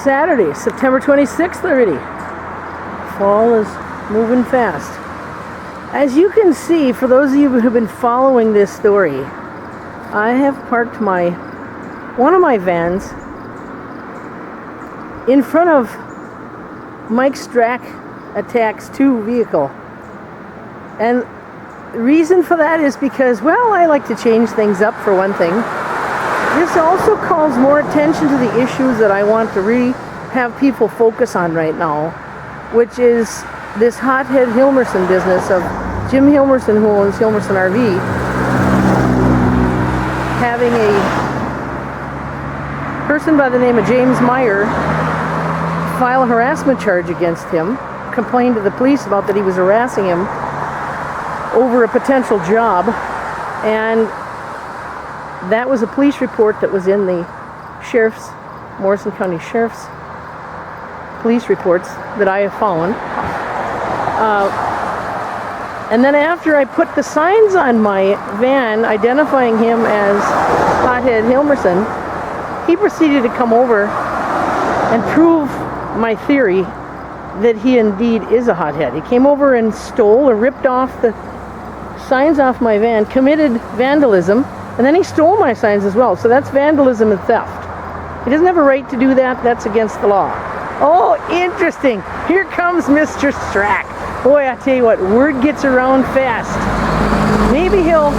Saturday, September 26th already. Fall is moving fast. As you can see, for those of you who have been following this story, I have parked one of my vans in front of Mike Strack Attacks 2 vehicle. And the reason for that is because, well, I like to change things up for one thing. This also calls more attention to the issues that I want to really have people focus on right now, which is this hothead Hilmerson business of Jim Hilmerson, who owns Hilmerson RV, having a person by the name of James Meyer file a harassment charge against him, complain to the police about that he was harassing him over a potential job, and that was a police report that was in the Morrison County Sheriff's police reports that I have found. And then after I put the signs on my van identifying him as hothead Hilmerson, he proceeded to come over and prove my theory that he indeed is a hothead. He came over and stole or ripped off the signs off my van, committed vandalism, and then he stole my signs as well. So that's vandalism and theft. He doesn't have a right to do that. That's against the law. Oh, interesting. Here comes Mr. Strack. Boy, I tell you what, word gets around fast. Maybe he'll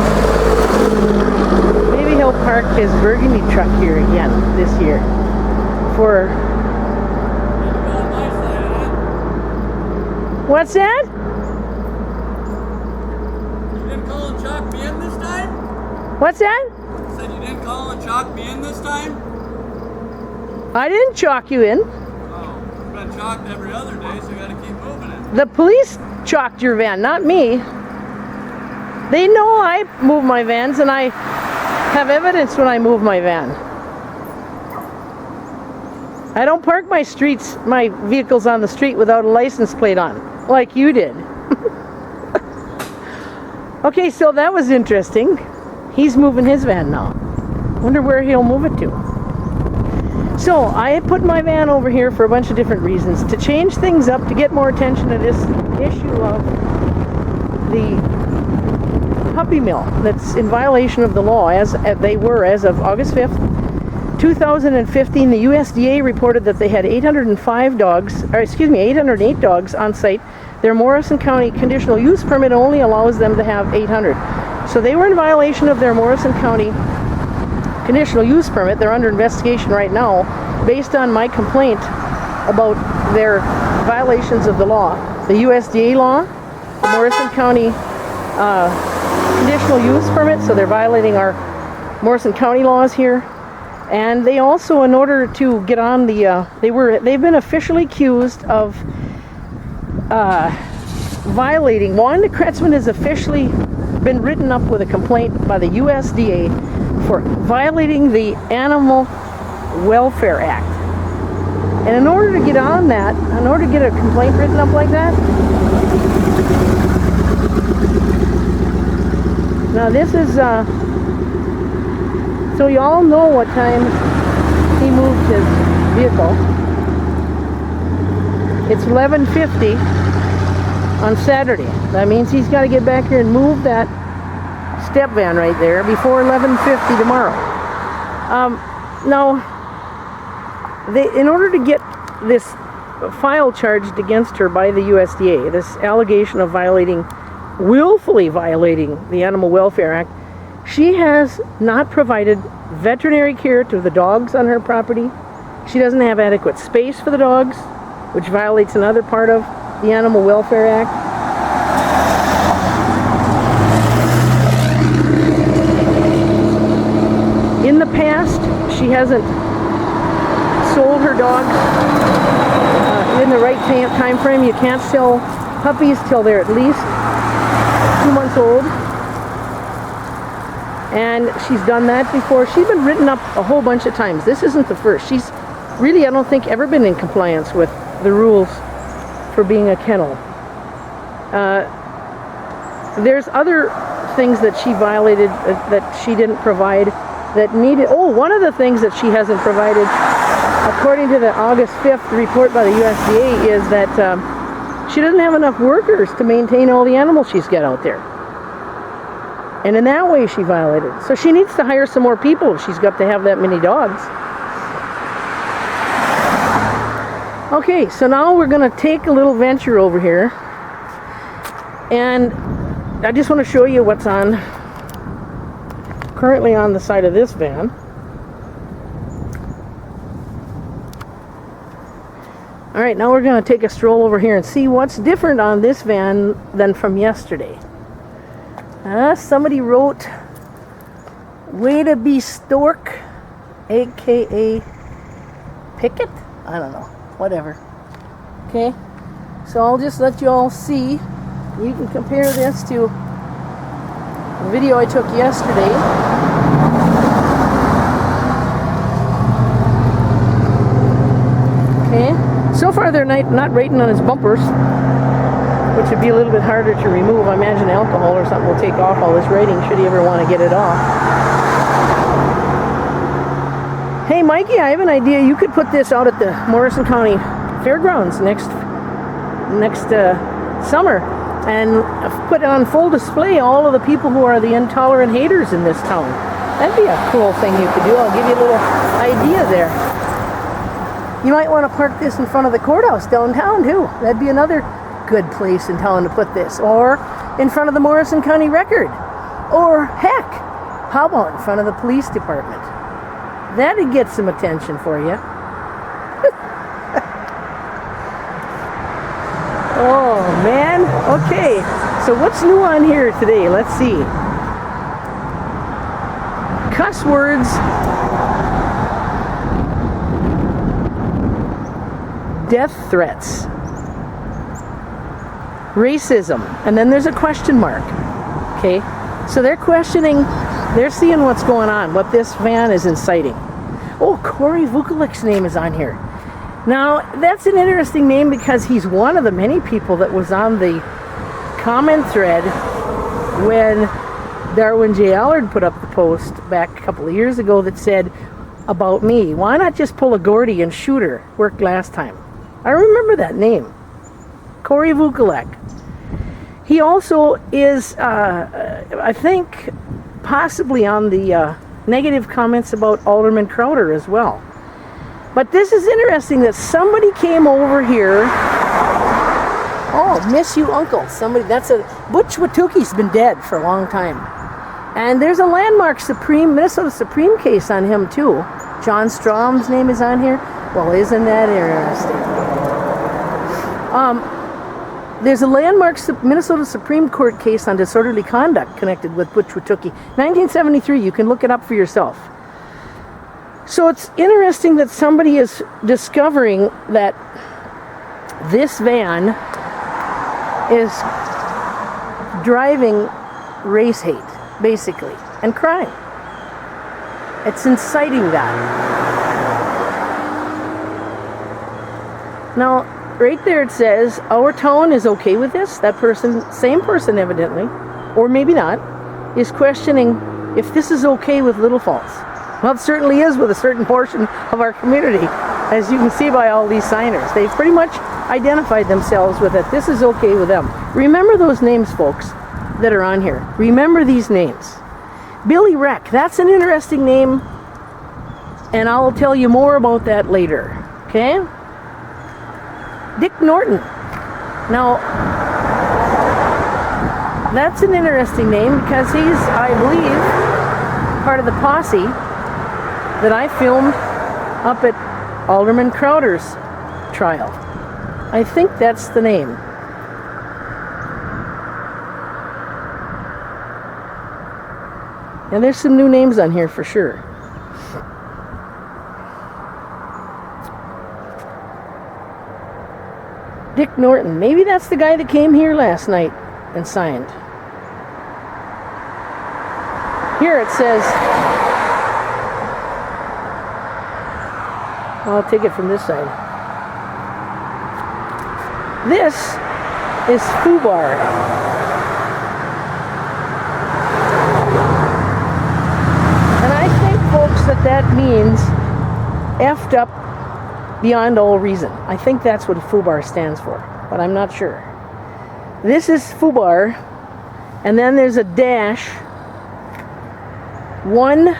park his burgundy truck here again this year for... What's that? You didn't call and chalk me in this time? What's that? I said you didn't call and chalk me in this time? I didn't chalk you in. Oh, it's been chalked every other day, so you gotta keep moving it. The police chalked your van, not me. They know I move my vans, and I have evidence when I move my van. I don't park my vehicles on the street without a license plate on, like you did. Okay, so that was interesting. He's moving his van now. Wonder where he'll move it to. So I put my van over here for a bunch of different reasons. To change things up, to get more attention to this issue of the puppy mill that's in violation of the law, as they were as of August 5th, 2015. The USDA reported that they had 808 dogs on site. Their Morrison County conditional use permit only allows them to have 800. So they were in violation of their Morrison County conditional use permit. They're under investigation right now based on my complaint about their violations of the law. The USDA law, the Morrison County conditional use permit, so they're violating our Morrison County laws here. And they also, in order to get on the, they've been officially accused of violating. Wanda Kretzman has officially been written up with a complaint by the USDA for violating the Animal Welfare Act. And in order to get on that, in order to get a complaint written up like that, now this is, so you all know what time he moved his vehicle. It's 11:50 on Saturday. That means he's got to get back here and move that STEPVAN right there before 11:50 tomorrow. Now, in order to get this file charged against her by the USDA, this allegation of willfully violating the Animal Welfare Act, she has not provided veterinary care to the dogs on her property. She doesn't have adequate space for the dogs, which violates another part of the Animal Welfare Act. In the past, she hasn't sold her dogs in the right time frame. You can't sell puppies till they're at least 2 months old. And she's done that before. She's been written up a whole bunch of times. This isn't the first. She's really, I don't think, ever been in compliance with the rules for being a kennel. There's other things that she violated that she didn't provide that needed. Oh, one of the things that she hasn't provided according to the August 5th report by the USDA, is that she doesn't have enough workers to maintain all the animals she's got out there. And in that way she violated. So she needs to hire some more people if she's got to have that many dogs. Okay, so now we're going to take a little venture over here. And I just want to show you what's currently on the side of this van. Alright, now we're going to take a stroll over here and see what's different on this van than from yesterday. Somebody wrote, "Way to be Stork, aka Picket?" I don't know, whatever. Okay, so I'll just let you all see. You can compare this to the video I took yesterday. Okay, so far they're not writing on his bumpers, which would be a little bit harder to remove. I imagine alcohol or something will take off all this writing should he ever want to get it off. Hey Mikey, I have an idea. You could put this out at the Morrison County Fairgrounds next summer and put on full display all of the people who are the intolerant haters in this town. That'd be a cool thing you could do. I'll give you a little idea there. You might want to park this in front of the courthouse downtown too. That'd be another good place in town to put this. Or in front of the Morrison County Record. Or heck, how about in front of the police department? That'd get some attention for you. Oh man, okay, so what's new on here today? Let's see. Cuss words, death threats, racism, and then there's a question mark. Okay, so they're questioning, they're seeing what's going on, what this van is inciting. Oh, Corey Vukalik's name is on here. Now, that's an interesting name because he's one of the many people that was on the comment thread when Darwin J. Allard put up the post back a couple of years ago that said about me, why not just pull a Gordy and shoot her? Worked last time. I remember that name. Corey Vukalek. He also is, I think, possibly on the negative comments about Alderman Crowder as well. But this is interesting that somebody came over here. Oh, miss you, uncle. Somebody, Butch Watuki's been dead for a long time. And there's a landmark Minnesota Supreme case on him too. John Strom's name is on here. Well, isn't that interesting? There's a landmark Minnesota Supreme Court case on disorderly conduct connected with Butch Watuki. 1973, you can look it up for yourself. So it's interesting that somebody is discovering that this van is driving race hate, basically, and crime. It's inciting that. Now, right there it says, our town is okay with this. That person, same person evidently, or maybe not, is questioning if this is okay with Little Falls. Well, it certainly is with a certain portion of our community, as you can see by all these signers. They've pretty much identified themselves with it. This is okay with them. Remember those names, folks, that are on here. Remember these names. Billy Reck, that's an interesting name, and I'll tell you more about that later. Okay? Dick Norton. Now, that's an interesting name because he's, I believe, part of the posse that I filmed up at Alderman Crowder's trial. I think that's the name. And there's some new names on here for sure. Dick Norton. Maybe that's the guy that came here last night and signed. Here it says, I'll take it from this side. This is FUBAR. And I think, folks, that means effed up beyond all reason. I think that's what FUBAR stands for, but I'm not sure. This is FUBAR, and then there's a dash. One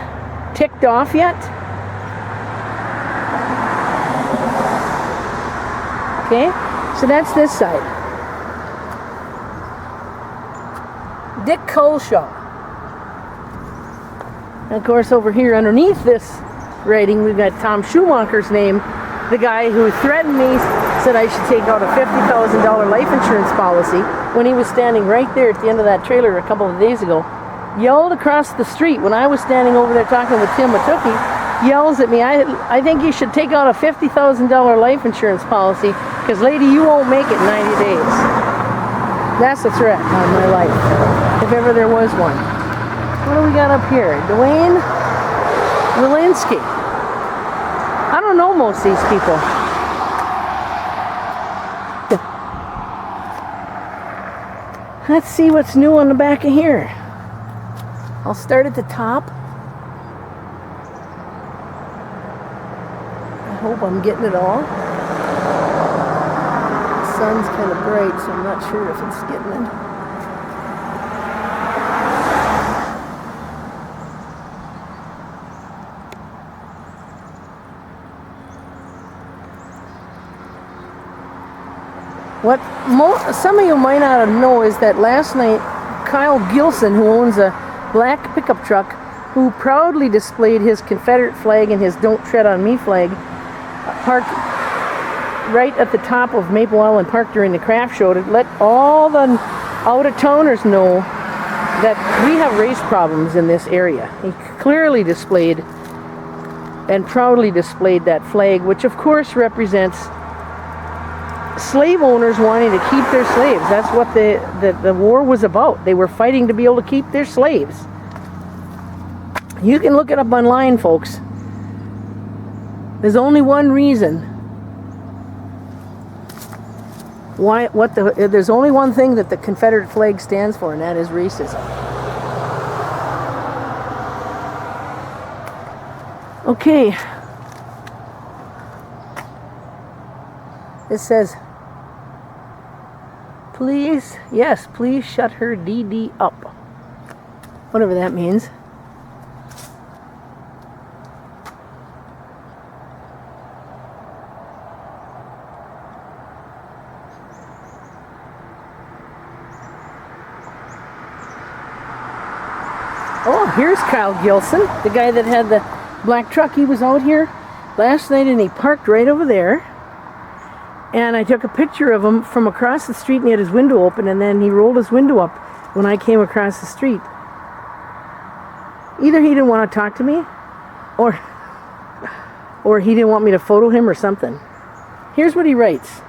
ticked off yet? Okay, so that's this side. Dick Colshaw. And of course, over here underneath this writing, we've got Tom Schumacher's name, the guy who threatened me, said I should take out a $50,000 life insurance policy when he was standing right there at the end of that trailer a couple of days ago. Yelled across the street when I was standing over there talking with Tim Matuki, yells at me, I think you should take out a $50,000 life insurance policy because, lady, you won't make it 90 days. That's a threat on my life, if ever there was one. What do we got up here? Dwayne Walensky. I don't know most of these people. Let's see what's new on the back of here. I'll start at the top. I hope I'm getting it all. The sun's kind of bright, so I'm not sure if it's getting it. What some of you might not know is that last night, Kyle Gilson, who owns a black pickup truck, who proudly displayed his Confederate flag and his Don't Tread on Me flag, parked right at the top of Maple Island Park during the craft show to let all the out-of-towners know that we have race problems in this area. He clearly displayed and proudly displayed that flag, which of course represents slave owners wanting to keep their slaves. That's what the war was about. They were fighting to be able to keep their slaves. You can look it up online, folks. There's only one reason why. There's only one thing that the Confederate flag stands for, and that is racism. Okay. It says, please shut her DD up. Whatever that means. Oh, here's Kyle Gilson, the guy that had the black truck. He was out here last night and he parked right over there. And I took a picture of him from across the street and he had his window open, and then he rolled his window up when I came across the street. Either he didn't want to talk to me or he didn't want me to photo him or something. Here's what he writes.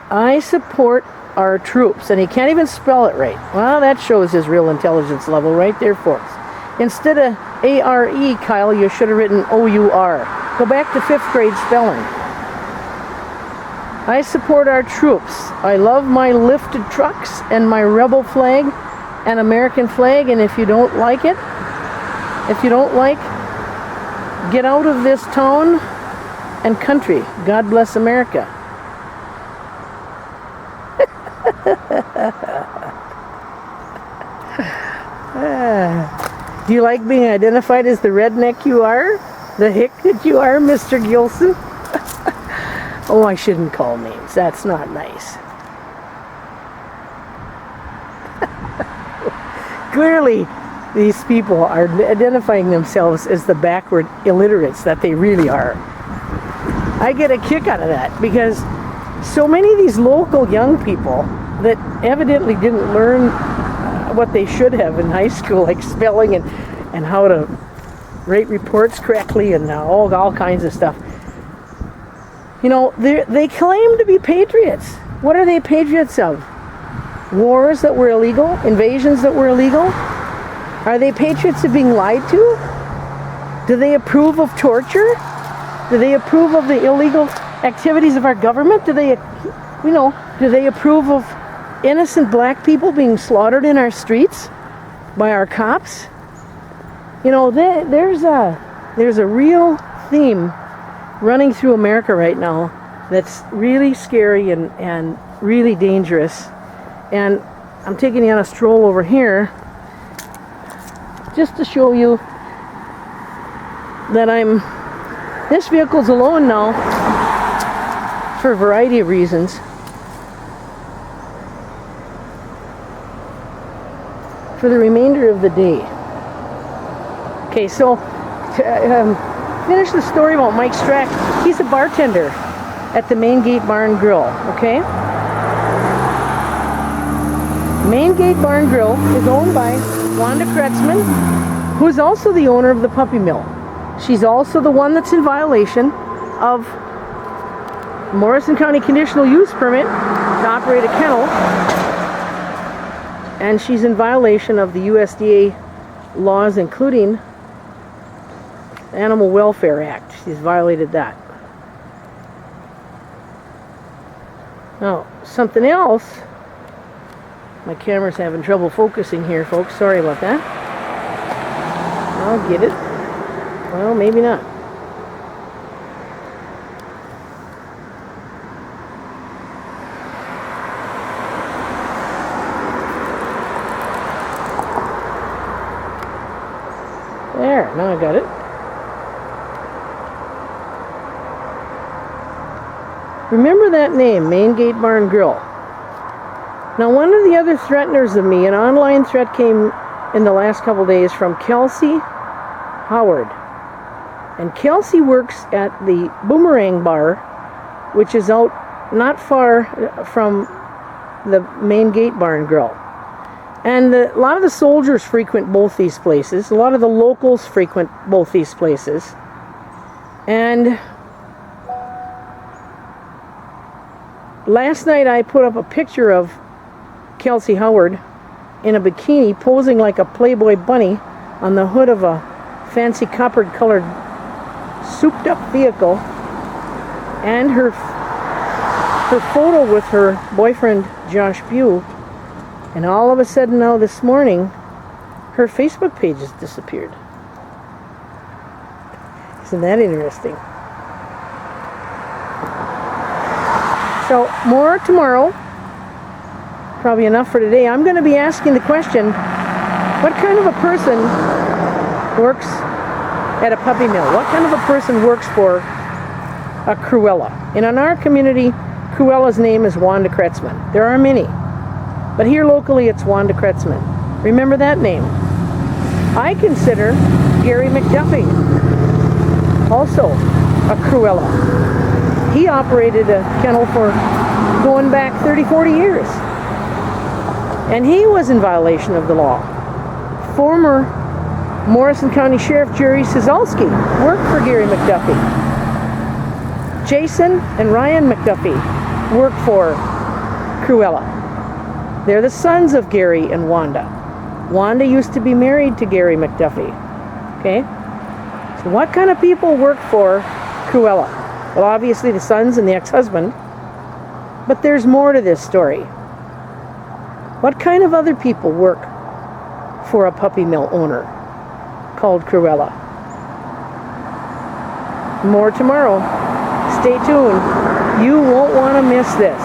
I support our troops. And he can't even spell it right. Well, that shows his real intelligence level right there, folks. Instead of A-R-E, Kyle, you should have written O-U-R. Go back to 5th grade spelling. I support our troops. I love my lifted trucks and my rebel flag and American flag, and if you don't like it, get out of this town and country. God bless America. Do you like being identified as the redneck you are? The hick that you are, Mr. Gilson? Oh, I shouldn't call names. That's not nice. Clearly, these people are identifying themselves as the backward illiterates that they really are. I get a kick out of that because so many of these local young people that evidently didn't learn what they should have in high school, like spelling and how to write reports correctly and all kinds of stuff. You know, they claim to be patriots. What are they patriots of? Wars that were illegal? Invasions that were illegal? Are they patriots of being lied to? Do they approve of torture? Do they approve of the illegal activities of our government? Do they approve of innocent black people being slaughtered in our streets by our cops? You know, there's a real theme running through America right now that's really scary and really dangerous. And I'm taking you on a stroll over here just to show you that this vehicle's alone now for a variety of reasons. For the remainder of the day. Okay, so to finish the story about Mike Strack, he's a bartender at the Main Gate Bar and Grill, okay? Main Gate Bar and Grill is owned by Wanda Kretzman, who's also the owner of the puppy mill. She's also the one that's in violation of Morrison County conditional use permit to operate a kennel, and she's in violation of the USDA laws, including Animal Welfare Act. She's violated that. Now, something else. My camera's having trouble focusing here, folks. Sorry about that. I'll get it. Well, maybe not. There, now I got it. Remember that name, Main Gate Bar and Grill. Now, one of the other threateners of me, an online threat came in the last couple days from Kelsey Howard. And Kelsey works at the Boomerang Bar, which is out not far from the Main Gate Bar and Grill. And a lot of the soldiers frequent both these places. A lot of the locals frequent both these places. And last night I put up a picture of Kelsey Howard in a bikini posing like a Playboy bunny on the hood of a fancy copper-colored souped-up vehicle, and her photo with her boyfriend Josh Bew. And all of a sudden now this morning, her Facebook page has disappeared. Isn't that interesting? So, more tomorrow. Probably enough for today. I'm going to be asking the question, what kind of a person works at a puppy mill? What kind of a person works for a Cruella? And in our community, Cruella's name is Wanda Kretzman. There are many. But here locally, it's Wanda Kretzman. Remember that name. I consider Gary McDuffie also a Cruella. He operated a kennel for going back 30, 40 years. And he was in violation of the law. Former Morrison County Sheriff Jerry Sizalski worked for Gary McDuffie. Jason and Ryan McDuffie worked for Cruella. They're the sons of Gary and Wanda. Wanda used to be married to Gary McDuffie. Okay? So what kind of people work for Cruella? Well, obviously the sons and the ex-husband. But there's more to this story. What kind of other people work for a puppy mill owner called Cruella? More tomorrow. Stay tuned. You won't want to miss this.